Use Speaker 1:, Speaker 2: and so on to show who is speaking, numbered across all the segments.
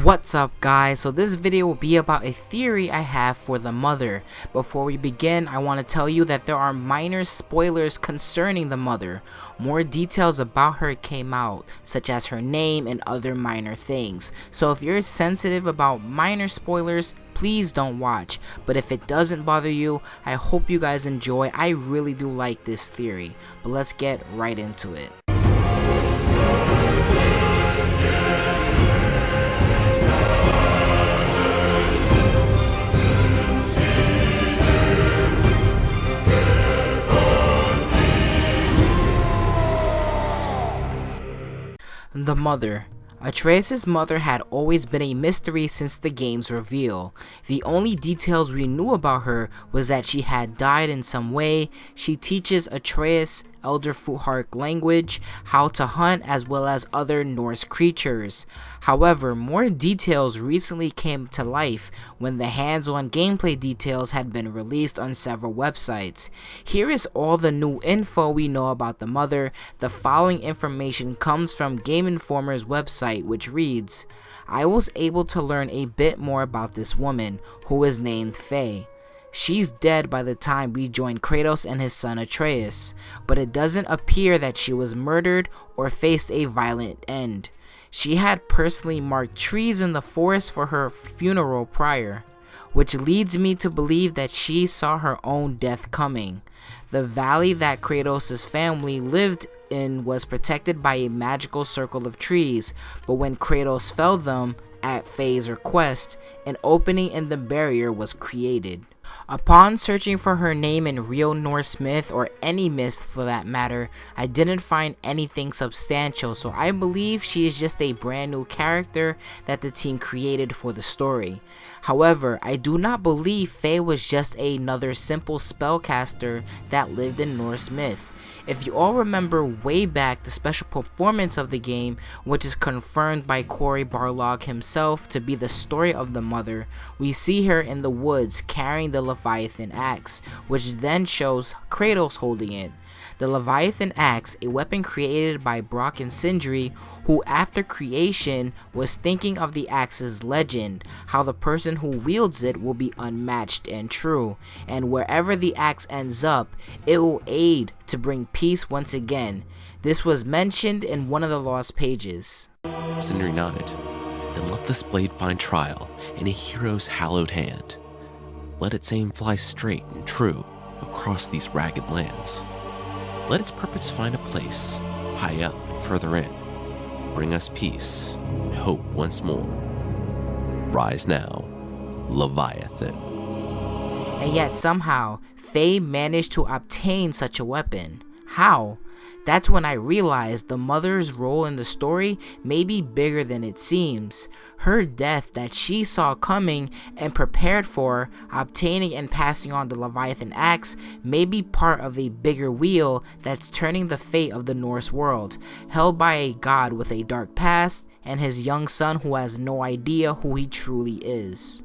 Speaker 1: What's up guys, so this video will be about a theory I have for the mother. Before we begin, I want to tell you that there are minor spoilers concerning the mother. More details about her came out, such as her name and other minor things. So if you're sensitive about minor spoilers, please don't watch. But if it doesn't bother you, I hope you guys enjoy. I really do like this theory. But let's get right into it. The mother. Atreus' mother had always been a mystery since the game's reveal. The only details we knew about her was that she had died in some way. She teaches Atreus Elder Futhark language, how to hunt, as well as other Norse creatures. However, more details recently came to life when the hands-on gameplay details had been released on several websites. Here is all the new info we know about the mother. The following information comes from Game Informer's website, which reads, "I was able to learn a bit more about this woman, who is named Faye. She's dead by the time we joined Kratos and his son Atreus, but it doesn't appear that she was murdered or faced a violent end. She had personally marked trees in the forest for her funeral prior, which leads me to believe that she saw her own death coming. The valley that Kratos' family lived in was protected by a magical circle of trees, but when Kratos felled them, at Faye's request, an opening in the barrier was created. Upon searching for her name in real Norse myth, or any myth for that matter, I didn't find anything substantial, so I believe she is just a brand new character that the team created for the story. However, I do not believe Faye was just another simple spellcaster that lived in Norse myth. If you all remember way back the special performance of the game, which is confirmed by Cory Barlog himself to be the story of the mother, we see her in the woods carrying the Leviathan axe, which then shows Kratos holding it. The Leviathan axe, a weapon created by Brock and Sindri, who after creation was thinking of the axe's legend, how the person who wields it will be unmatched and true, and wherever the axe ends up, it will aid to bring peace once again. This was mentioned in one of the lost pages."
Speaker 2: Sindri nodded. "Then let this blade find trial in a hero's hallowed hand. Let its aim fly straight and true across these ragged lands. Let its purpose find a place high up and further in. Bring us peace and hope once more. Rise now, Leviathan."
Speaker 1: And yet somehow, Faye managed to obtain such a weapon. How? That's when I realized the mother's role in the story may be bigger than it seems. Her death that she saw coming and prepared for, obtaining and passing on the Leviathan axe, may be part of a bigger wheel that's turning the fate of the Norse world, held by a god with a dark past and his young son who has no idea who he truly is.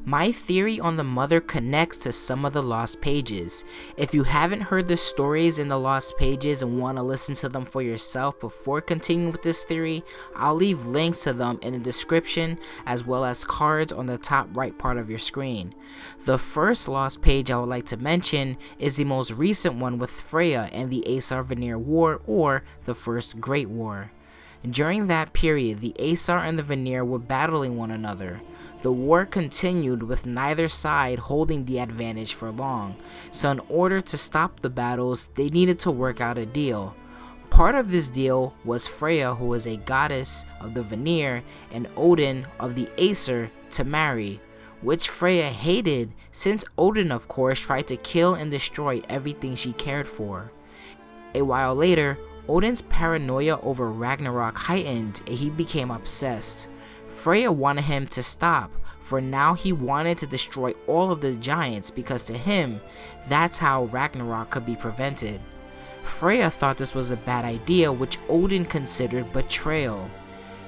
Speaker 1: My theory on the mother connects to some of the lost pages. If you haven't heard the stories in the lost pages and want to listen to them for yourself before continuing with this theory, I'll leave links to them in the description as well as cards on the top right part of your screen. The first lost page I would like to mention is the most recent one with Freya and the Aesir-Vanir War, or the First Great War. During that period, the Aesir and the Vanir were battling one another. The war continued with neither side holding the advantage for long, so in order to stop the battles, they needed to work out a deal. Part of this deal was Freya, who was a goddess of the Vanir, and Odin of the Aesir to marry, which Freya hated since Odin of course tried to kill and destroy everything she cared for. A while later, Odin's paranoia over Ragnarok heightened and he became obsessed. Freya wanted him to stop, for now he wanted to destroy all of the giants because to him, that's how Ragnarok could be prevented. Freya thought this was a bad idea, which Odin considered betrayal.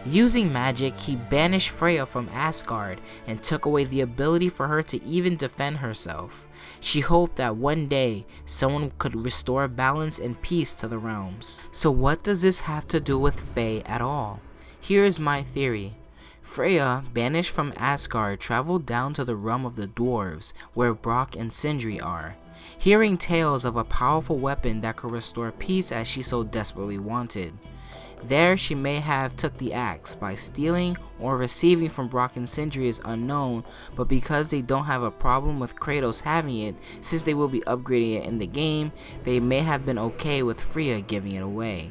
Speaker 1: Using magic, he banished Freya from Asgard and took away the ability for her to even defend herself. She hoped that one day someone could restore balance and peace to the realms. So what does this have to do with Faye at all? Here's my theory. Freya, banished from Asgard, traveled down to the realm of the dwarves, where Brock and Sindri are, hearing tales of a powerful weapon that could restore peace as she so desperately wanted. There she may have took the axe. By stealing or receiving from Brock and Sindri is unknown, but because they don't have a problem with Kratos having it, since they will be upgrading it in the game, they may have been okay with Freya giving it away.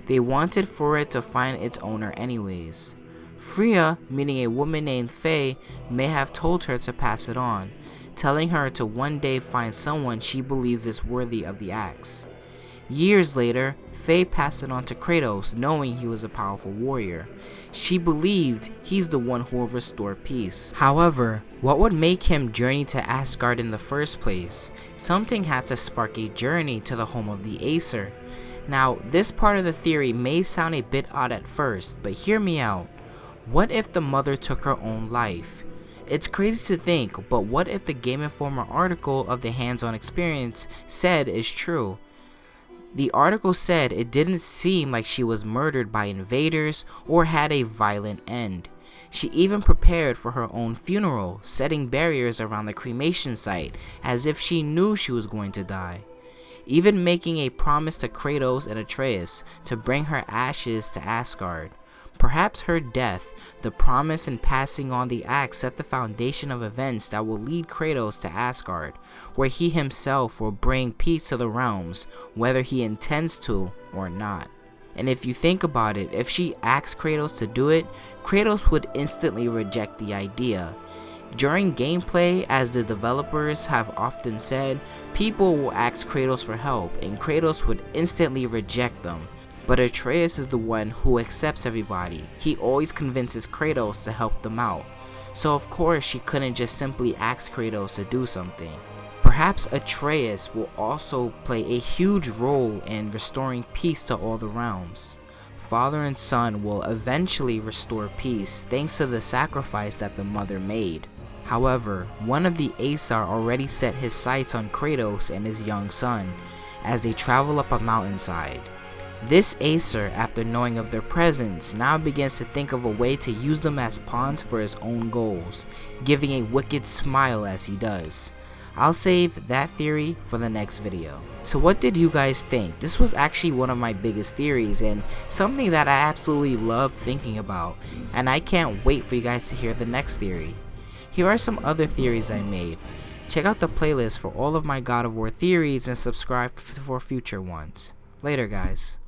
Speaker 1: They wanted for it to find its owner anyways. Freya, meaning a woman named Faye, may have told her to pass it on, telling her to one day find someone she believes is worthy of the axe. Years later, Faye passed it on to Kratos, knowing he was a powerful warrior. She believed he's the one who will restore peace. However, what would make him journey to Asgard in the first place? Something had to spark a journey to the home of the Aesir. Now, this part of the theory may sound a bit odd at first, but hear me out. What if the mother took her own life? It's crazy to think, but what if the Game Informer article of the hands-on experience said is true? The article said it didn't seem like she was murdered by invaders or had a violent end. She even prepared for her own funeral, setting barriers around the cremation site as if she knew she was going to die. Even making a promise to Kratos and Atreus to bring her ashes to Asgard. Perhaps her death, the promise and passing on the axe set the foundation of events that will lead Kratos to Asgard, where he himself will bring peace to the realms, whether he intends to or not. And if you think about it, if she asked Kratos to do it, Kratos would instantly reject the idea. During gameplay, as the developers have often said, people will ask Kratos for help, and Kratos would instantly reject them. But Atreus is the one who accepts everybody. He always convinces Kratos to help them out. So of course she couldn't just simply ask Kratos to do something. Perhaps Atreus will also play a huge role in restoring peace to all the realms. Father and son will eventually restore peace thanks to the sacrifice that the mother made. However, one of the Aesir already set his sights on Kratos and his young son as they travel up a mountainside. This Aesir, after knowing of their presence, now begins to think of a way to use them as pawns for his own goals, giving a wicked smile as he does. I'll save that theory for the next video. So what did you guys think? This was actually one of my biggest theories and something that I absolutely loved thinking about, and I can't wait for you guys to hear the next theory. Here are some other theories I made. Check out the playlist for all of my God of War theories and subscribe for future ones. Later guys.